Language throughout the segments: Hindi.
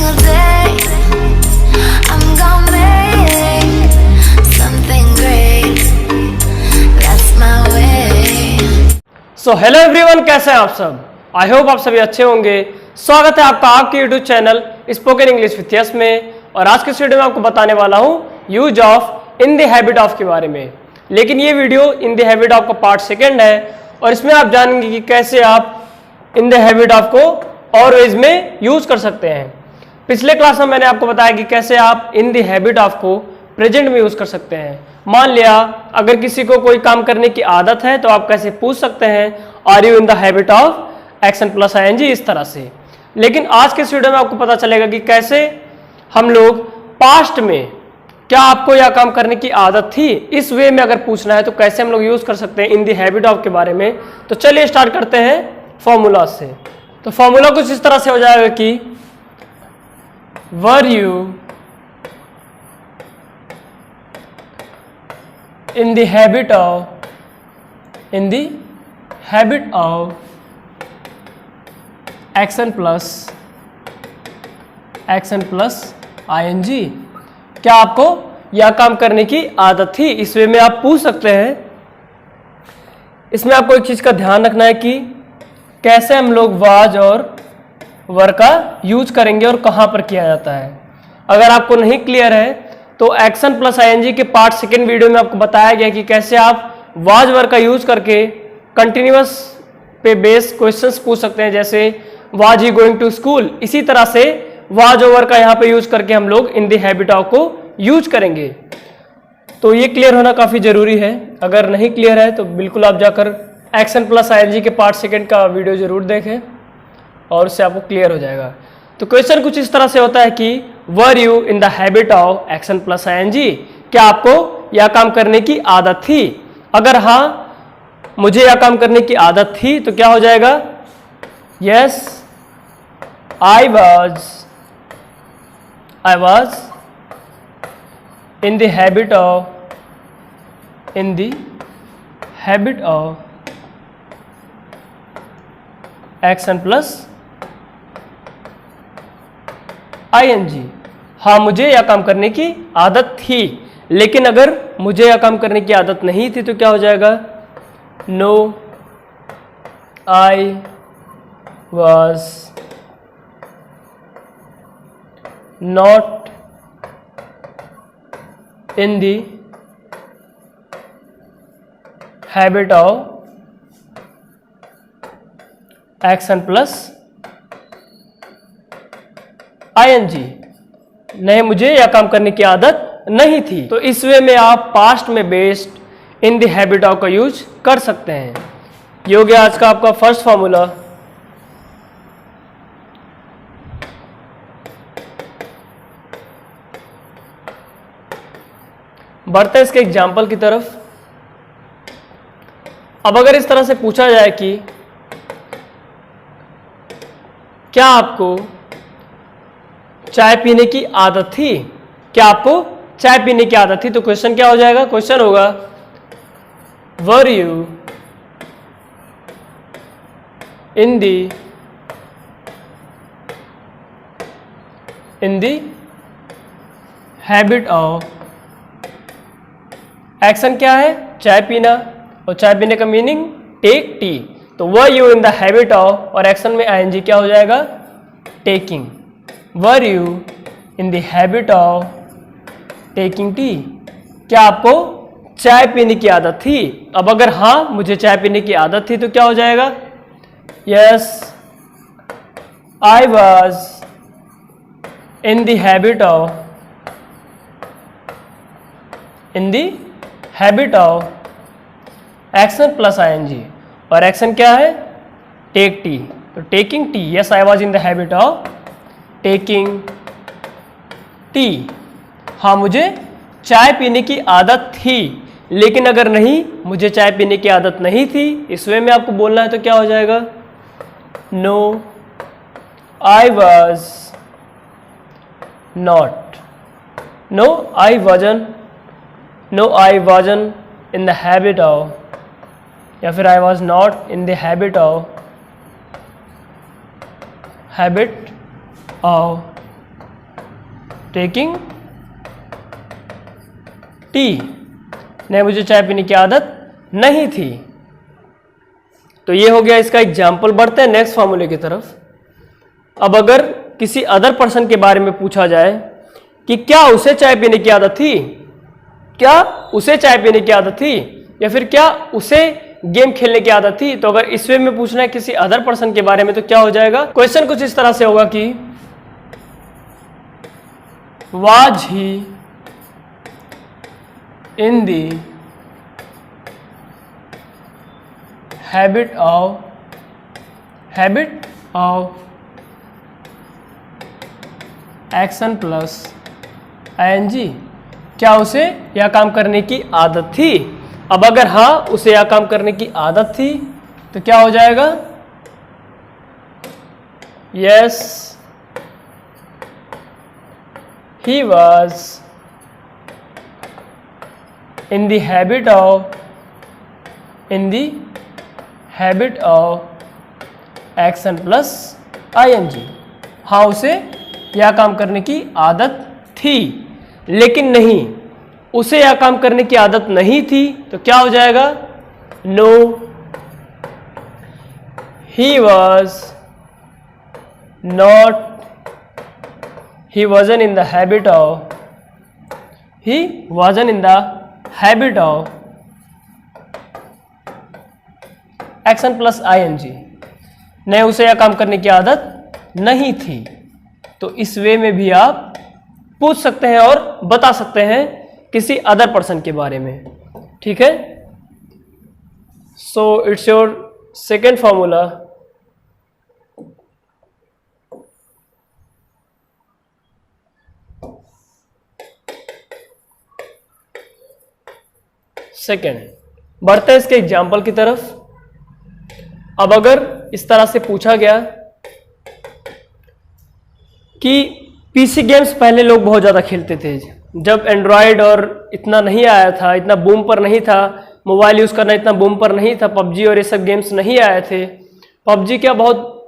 single day I'm gonna make something great. That's my way. So hello everyone, कैसे हैं आप सब? आई होप आप सभी अच्छे होंगे। स्वागत है आपका आपके YouTube channel spoken English with yes में। और आज के इस वीडियो में आपको बताने वाला हूं use of in the habit of के बारे में। लेकिन ये video in the habit of का पार्ट सेकंड है और इसमें आप जानेंगे कि कैसे आप इन द हैबिट ऑफ को और वेज में यूज कर सकते हैं। पिछले क्लास में मैंने आपको बताया कि कैसे आप इन द हैबिट ऑफ को प्रेजेंट में यूज कर सकते हैं। मान लिया अगर किसी को कोई काम करने की आदत है तो आप कैसे पूछ सकते हैं are you in the habit of action plus ING, इस तरह से। लेकिन आज के इस वीडियो में आपको पता चलेगा कि कैसे हम लोग पास्ट में क्या आपको यह काम करने की आदत थी, इस वे में अगर पूछना है तो कैसे हम लोग यूज कर सकते हैं इन द हैबिट ऑफ के बारे में। तो चलिए स्टार्ट करते हैं फॉर्मूला से। तो फॉर्मूला कुछ इस तरह से हो जाएगा कि were you in the habit of action plus ing, क्या आपको यह काम करने की आदत थी, इस वे में आप पूछ सकते हैं। इसमें आपको एक चीज का ध्यान रखना है कि कैसे हम लोग वाज और वर का यूज करेंगे और कहां पर किया जाता है। अगर आपको नहीं क्लियर है तो एक्शन प्लस आईएनजी के पार्ट सेकेंड वीडियो में आपको बताया गया कि कैसे आप वाज वर्ब का यूज करके कंटिन्यूअस पे बेस क्वेश्चंस पूछ सकते हैं, जैसे was he going to school. इसी तरह से वाज और वर्ब का यहाँ पे यूज करके हम लोग इन द हैबिट ऑफ को यूज करेंगे। तो ये क्लियर होना काफी जरूरी है। अगर नहीं क्लियर है तो बिल्कुल आप जाकर एक्शन प्लस आईएनजी के पार्ट सेकेंड का वीडियो जरूर देखें और उससे आपको क्लियर हो जाएगा। तो क्वेश्चन कुछ इस तरह से होता है कि were you in the habit of action plus ING, क्या आपको यह काम करने की आदत थी? अगर हाँ, मुझे यह काम करने की आदत थी तो क्या हो जाएगा? Yes I was in the habit of action plus ING. हाँ, मुझे यह काम करने की आदत थी। लेकिन अगर मुझे यह काम करने की आदत नहीं थी तो क्या हो जाएगा? No I was not in the habit of action plus ING. नहीं, मुझे यह काम करने की आदत नहीं थी। तो इस वे में आप पास्ट में based in the habit of का यूज कर सकते हैं। ये हो गया आज का आपका फर्स्ट फॉर्मूला। बढ़ते हैं इसके एग्जाम्पल की तरफ। अब अगर इस तरह से पूछा जाए कि क्या आपको चाय पीने की आदत थी, क्या आपको चाय पीने की आदत थी, तो क्वेश्चन क्या हो जाएगा? क्वेश्चन होगा वर you in the habit of action क्या है? चाय पीना। और चाय पीने का मीनिंग टेक टी। तो were you in the habit of और एक्शन में आईएनजी क्या हो जाएगा? Taking. Were you in the habit of taking tea, क्या आपको चाय पीने की आदत थी? अब अगर हाँ, मुझे चाय पीने की आदत थी तो क्या हो जाएगा? Yes I was in the habit of action plus ING. और एक्शन क्या है? Take tea. तो taking tea, yes I was in the habit of taking tea. हाँ, मुझे चाय पीने की आदत थी। लेकिन अगर नहीं, मुझे चाय पीने की आदत नहीं थी, इस वे में आपको बोलना है तो क्या हो जाएगा? No I was not, no I wasn't in the habit of, या फिर I was not in the habit of taking tea, नहीं मुझे चाय पीने की आदत नहीं थी। तो ये हो गया इसका एग्जाम्पल। बढ़ते हैं नेक्स्ट फॉर्मूले की तरफ। अब अगर किसी अदर पर्सन के बारे में पूछा जाए कि क्या उसे चाय पीने की आदत थी, क्या उसे चाय पीने की आदत थी, या फिर क्या उसे गेम खेलने की आदत थी, तो अगर इस वे में पूछना है किसी अदर पर्सन के बारे में तो क्या हो जाएगा? क्वेश्चन कुछ इस तरह से होगा कि was he in the habit of action plus ING, क्या उसे यह काम करने की आदत थी? अब अगर हाँ उसे यह काम करने की आदत थी तो क्या हो जाएगा? Yes he was in the habit of action plus ING. हाँ उसे यह काम करने की आदत थी, लेकिन नहीं, उसे यह काम करने की आदत नहीं थी तो क्या हो जाएगा? No he wasn't in the habit of action plus ING, नहीं उसे यह काम करने की आदत नहीं थी। तो इस वे में भी आप पूछ सकते हैं और बता सकते हैं किसी अदर पर्सन के बारे में। ठीक है, so it's your second formula. Second, बढ़ते हैं इसके एग्जाम्पल की तरफ। अब अगर इस तरह से पूछा गया कि पीसी गेम्स पहले लोग बहुत ज़्यादा खेलते थे, जब एंड्रॉयड और इतना नहीं आया था, इतना बूम पर नहीं था, मोबाइल यूज़ करना इतना बूम पर नहीं था, पबजी और ये सब गेम्स नहीं आए थे। पबजी क्या बहुत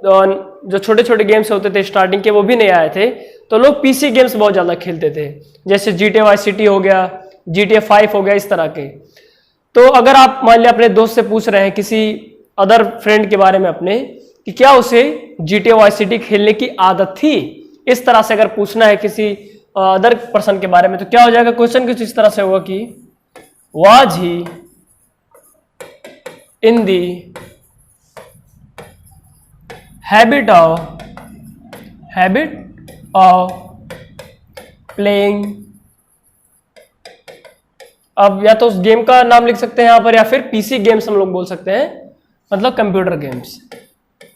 जो छोटे छोटे गेम्स होते थे स्टार्टिंग के वो भी नहीं आए थे, तो लोग पीसी गेम्स बहुत ज़्यादा खेलते थे, जैसे GTA वाई सिटी हो गया, GTA 5 हो गया, इस तरह के। तो अगर आप मान लिया अपने दोस्त से पूछ रहे हैं किसी अदर फ्रेंड के बारे में अपने कि क्या उसे GTA वाई सिटी खेलने की आदत थी, इस तरह से अगर पूछना है किसी अदर पर्सन के बारे में तो क्या हो जाएगा? क्वेश्चन कुछ इस तरह से होगा कि was he in the habit of playing. अब या तो उस गेम का नाम लिख सकते हैं यहां पर, या फिर पीसी गेम्स हम लोग बोल सकते हैं, मतलब computer games.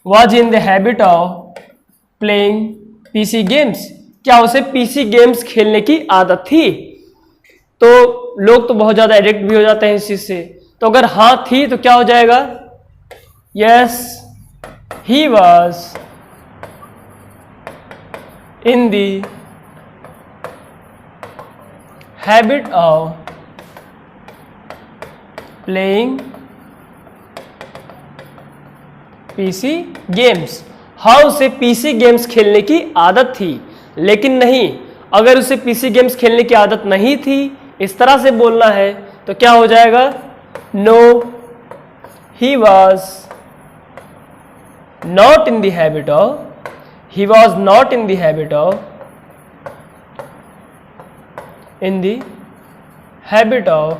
Was in the habit of playing PC games, क्या उसे पीसी गेम्स खेलने की आदत थी? तो लोग तो बहुत ज्यादा एडिक्ट भी हो जाते हैं इस चीज से, तो अगर हाँ थी तो क्या हो जाएगा? Yes he was in the habit of playing PC games. हाँ उसे पीसी गेम्स खेलने की आदत थी, लेकिन नहीं, अगर उसे पीसी गेम्स खेलने की आदत नहीं थी, इस तरह से बोलना है तो क्या हो जाएगा? No he was not in the habit of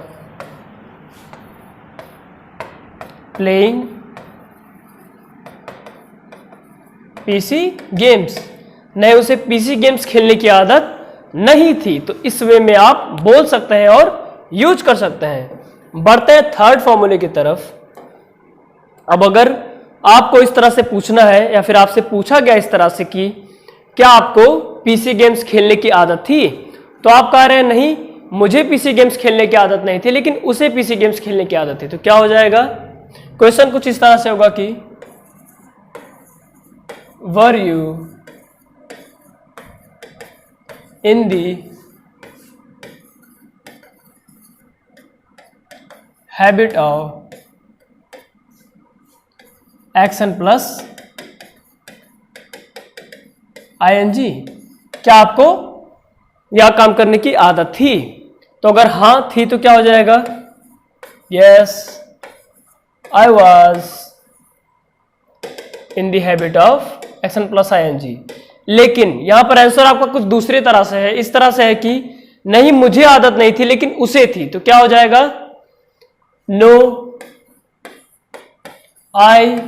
playing PC games, नहीं उसे पीसी गेम्स खेलने की आदत नहीं थी। तो इस वे में आप बोल सकते हैं और यूज कर सकते हैं। बढ़ते हैं थर्ड फॉर्मूले की तरफ। अब अगर आपको इस तरह से पूछना है या फिर आपसे पूछा गया इस तरह से कि क्या आपको पीसी गेम्स खेलने की आदत थी, तो आप कह रहे हैं नहीं मुझे पीसी गेम्स खेलने की आदत नहीं थी, लेकिन उसे पीसी गेम्स खेलने की आदत थी, तो क्या हो जाएगा? क्वेश्चन कुछ इस तरह से होगा कि were you in the habit of action plus ING, क्या आपको या काम करने की आदत थी? तो अगर हाँ थी तो क्या हो जाएगा? Yes, I was in the habit of action plus ING. लेकिन यहां पर आंसर आपका कुछ दूसरी तरह से है, इस तरह से है कि नहीं मुझे आदत नहीं थी लेकिन उसे थी। तो क्या हो जाएगा? No, I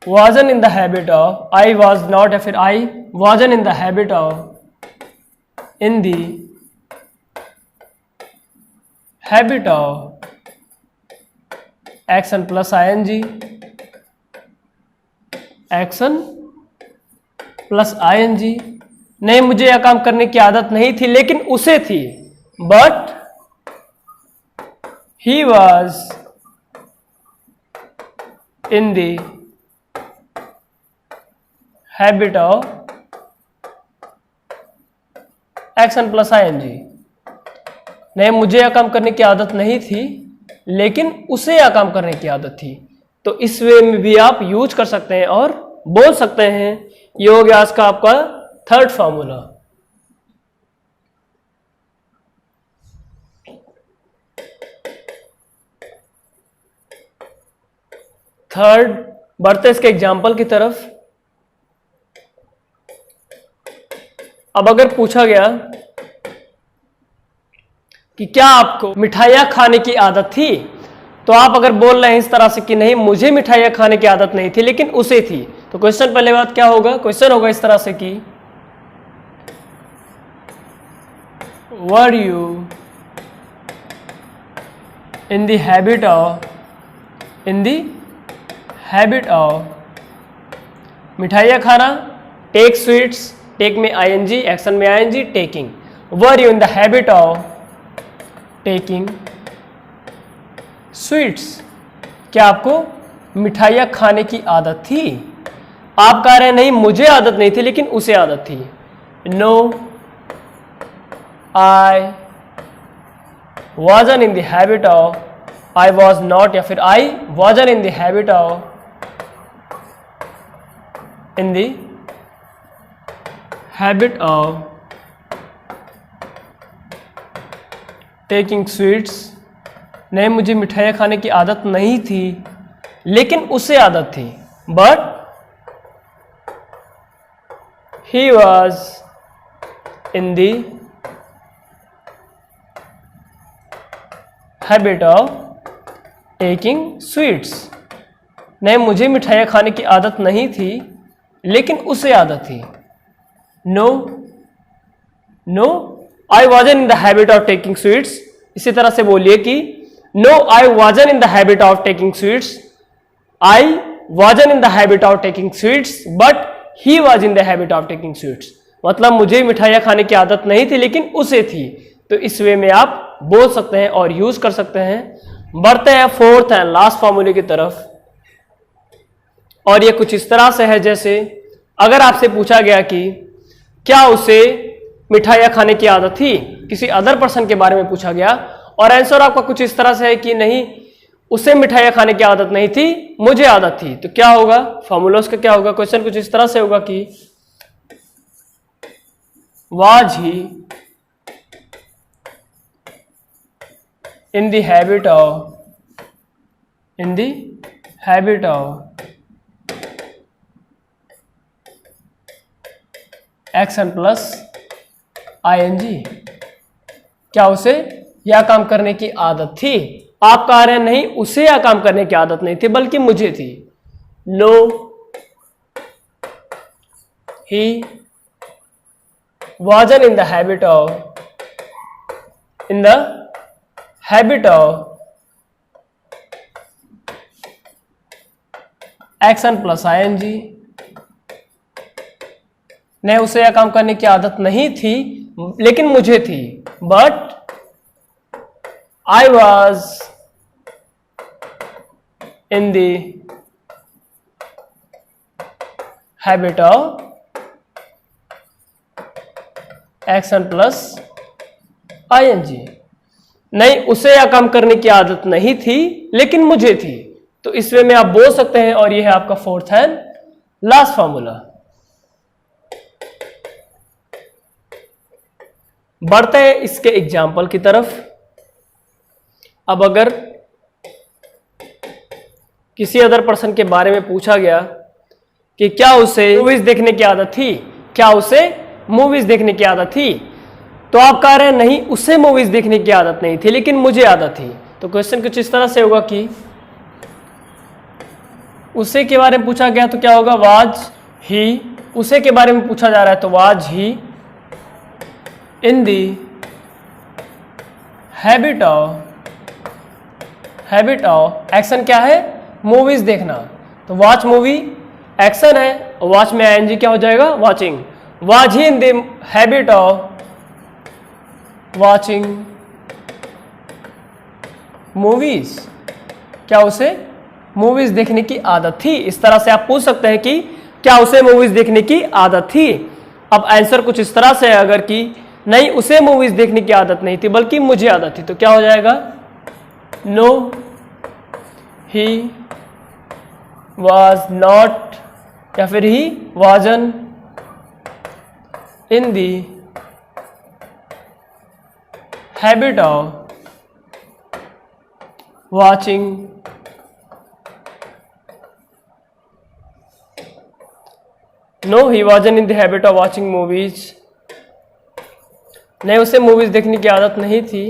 wasn't in the habit of, I was not या फिर I wasn't in the habit of, in the habit of action plus ing, action plus ing। नहीं मुझे यह काम करने की आदत नहीं थी लेकिन उसे थी, but he was in the habit of action plus ING. नहीं मुझे यह काम करने की आदत नहीं थी लेकिन उसे यह काम करने की आदत थी। तो इस वे में भी आप यूज कर सकते हैं और बोल सकते हैं। ये हो गया आज का आपका थर्ड फॉर्मूला। थर्ड, बढ़ते इसके एग्जाम्पल की तरफ। अब अगर पूछा गया कि क्या आपको मिठाइयाँ खाने की आदत थी, तो आप अगर बोल रहे हैं इस तरह से कि नहीं मुझे मिठाइयाँ खाने की आदत नहीं थी लेकिन उसे थी, तो क्वेश्चन पहले बात क्या होगा? क्वेश्चन होगा इस तरह से कि were you in the habit of मिठाइयाँ खाना, टेक स्वीट्स, टेक में आईएनजी, एक्शन में ING, taking. Were you in the habit of taking sweets, क्या आपको मिठाइयाँ खाने की आदत थी? आप कह रहे हैं नहीं मुझे आदत नहीं थी लेकिन उसे आदत थी। No, I wasn't in the habit of, I was not या फिर I wasn't in the habit of, in the habit of taking sweets. नहीं मुझे मिठाइयाँ खाने की आदत नहीं थी लेकिन उसे आदत थी, but he was in the habit of taking sweets. नहीं मुझे मिठाइयाँ खाने की आदत नहीं थी लेकिन उसे आदत थी। No, I wasn't in the habit of taking sweets. इसी तरह से बोलिए कि no I wasn't in the habit of taking sweets, I wasn't in the habit of taking sweets, but he was in the habit of taking sweets. मतलब मुझे मिठाइयाँ खाने की आदत नहीं थी लेकिन उसे थी। तो इस वे में आप बोल सकते हैं और यूज कर सकते हैं। बढ़ते हैं फोर्थ एंड लास्ट फॉर्मूले की तरफ, और ये कुछ इस तरह से है जैसे अगर आपसे पूछा गया कि क्या उसे मिठाइयाँ खाने की आदत थी, किसी अदर पर्सन के बारे में पूछा गया, और आंसर आपका कुछ इस तरह से है कि नहीं उसे मिठाइयाँ खाने की आदत नहीं थी, मुझे आदत थी। तो क्या होगा फॉर्मूला उसका? क्या होगा? क्वेश्चन कुछ इस तरह से होगा कि was he in the habit of action plus ING, क्या उसे यह काम करने की आदत थी? आप कह रहे हैं नहीं उसे यह काम करने की आदत नहीं थी बल्कि मुझे थी। No, he wasn't in the habit of action plus ING. नहीं उसे यह काम करने की आदत नहीं थी लेकिन मुझे थी, but I was in the habit of action plus ING. नहीं उसे यह काम करने की आदत नहीं थी लेकिन मुझे थी। तो इस वे में आप बोल सकते हैं, और यह है आपका फोर्थ एंड लास्ट फॉर्मूला। बढ़ते हैं इसके एग्जाम्पल की तरफ। अब अगर किसी अदर पर्सन के बारे में पूछा गया कि क्या उसे मूवीज देखने की आदत थी, क्या उसे मूवीज देखने की आदत थी, तो आप कह रहे हैं नहीं, उसे मूवीज देखने की आदत नहीं थी लेकिन मुझे आदत थी। तो क्वेश्चन कुछ इस तरह से होगा कि उसे के बारे में पूछा गया तो क्या होगा, वाज ही, उसे के बारे में पूछा जा रहा है तो was he in the habit of action क्या है, मूवीज देखना। तो वॉच मूवी एक्शन है, वॉच में आईएनजी क्या हो जाएगा, watching. Was he in the habit of watching movies, क्या उसे मूवीज देखने की आदत थी। इस तरह से आप पूछ सकते हैं कि क्या उसे मूवीज देखने की आदत थी। अब आंसर कुछ इस तरह से है, अगर कि नहीं उसे मूवीज देखने की आदत नहीं थी बल्कि मुझे आदत थी, तो क्या हो जाएगा, नो ही was not या फिर ही wasn't in the habit of watching no he wasn't in the habit of watching movies। नहीं, उसे मूवीज देखने की आदत नहीं थी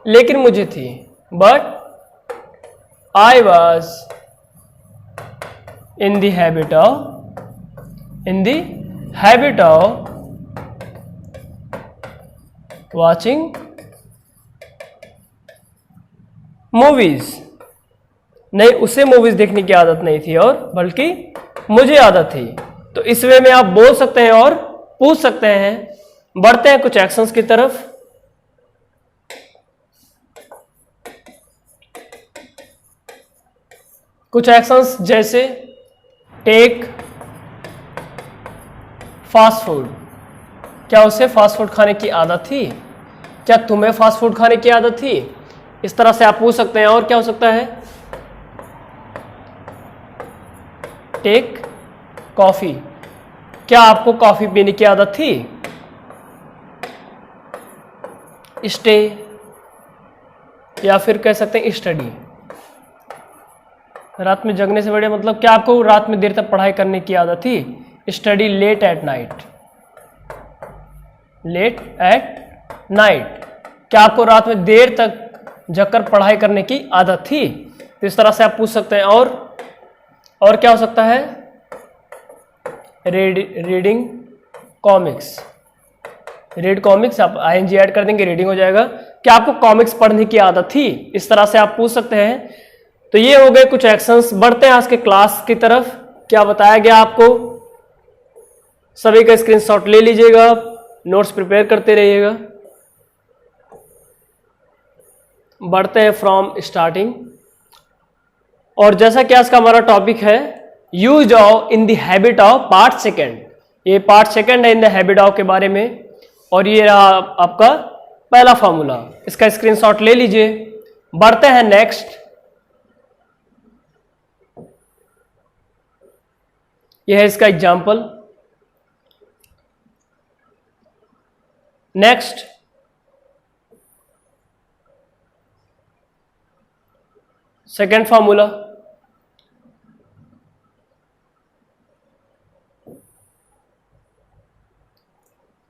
लेकिन मुझे थी, but I was in the habit of watching movies। नहीं, उसे मूवीज देखने की आदत नहीं थी और बल्कि मुझे आदत थी। तो इस वे में आप बोल सकते हैं और पूछ सकते हैं। बढ़ते हैं कुछ एक्शंस की तरफ। कुछ एक्शंस जैसे टेक फास्ट फूड, क्या उसे फास्ट फूड खाने की आदत थी, क्या तुम्हें फास्ट फूड खाने की आदत थी। इस तरह से आप पूछ सकते हैं। और क्या हो सकता है, टेक कॉफी, क्या आपको कॉफी पीने की आदत थी। स्टे या फिर कह सकते हैं स्टडी, रात में जगने से बढ़िया मतलब क्या आपको रात में देर तक पढ़ाई करने की आदत थी। स्टडी लेट एट नाइट, क्या आपको रात में देर तक जगकर पढ़ाई करने की आदत थी। तो इस तरह से आप पूछ सकते हैं। और क्या हो सकता है, रीडिंग कॉमिक्स, रीड कॉमिक्स, आप आईएनजी ऐड कर देंगे, रीडिंग हो जाएगा। क्या आपको कॉमिक्स पढ़ने की आदत थी। इस तरह से आप पूछ सकते हैं। तो ये हो गए कुछ एक्शंस। बढ़ते हैं आज के क्लास की तरफ। क्या बताया गया आपको, सभी का स्क्रीनशॉट ले लीजिएगा, नोट्स प्रिपेयर करते रहिएगा। बढ़ते हैं फ्रॉम स्टार्टिंग। और जैसा कि आज का हमारा टॉपिक है use of in the habit of part second, ये पार्ट सेकेंड है इन द हैबिट ऑफ के बारे में। और ये रहा आपका पहला फॉर्मूला, इसका स्क्रीनशॉट ले लीजिए। बढ़ते हैं नेक्स्ट। यह है इसका example. Next, second formula.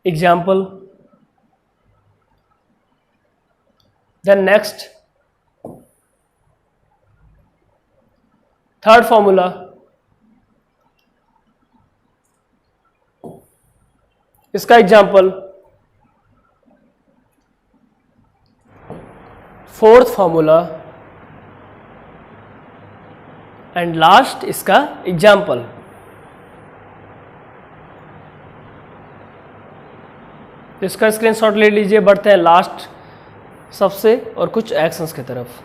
Example. Then next, third formula. इसका example. Fourth formula and last इसका एग्जाम्पल। इसका स्क्रीनशॉट ले लीजिए। बढ़ते हैं लास्ट सबसे और कुछ एक्शंस की तरफ।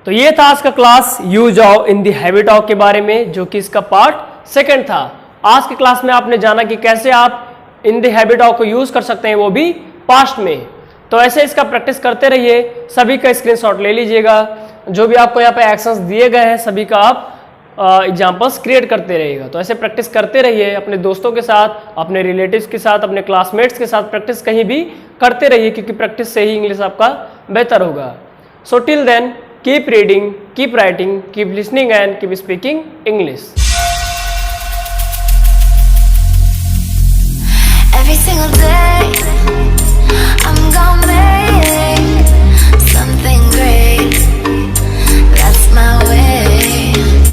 तो ये था आज का class use of in the habit of के बारे में, जो कि इसका पार्ट सेकंड था। आज की क्लास में आपने जाना कि कैसे आप इन द हैबिट ऑफ को यूज कर सकते हैं, वो भी पास्ट में। तो ऐसे इसका प्रैक्टिस करते रहिए। सभी का स्क्रीनशॉट ले लीजिएगा। जो भी आपको यहाँ पे एक्शंस दिए गए हैं सभी का आप एग्जाम्पल्स क्रिएट करते रहिएगा। तो ऐसे प्रैक्टिस करते रहिए अपने दोस्तों के साथ, अपने रिलेटिव्स के साथ, अपने क्लासमेट्स के साथ प्रैक्टिस कहीं भी करते रहिए, क्योंकि प्रैक्टिस से ही इंग्लिश आपका बेहतर होगा। So till then keep reading, keep writing, keep listening and keep speaking English. Every single day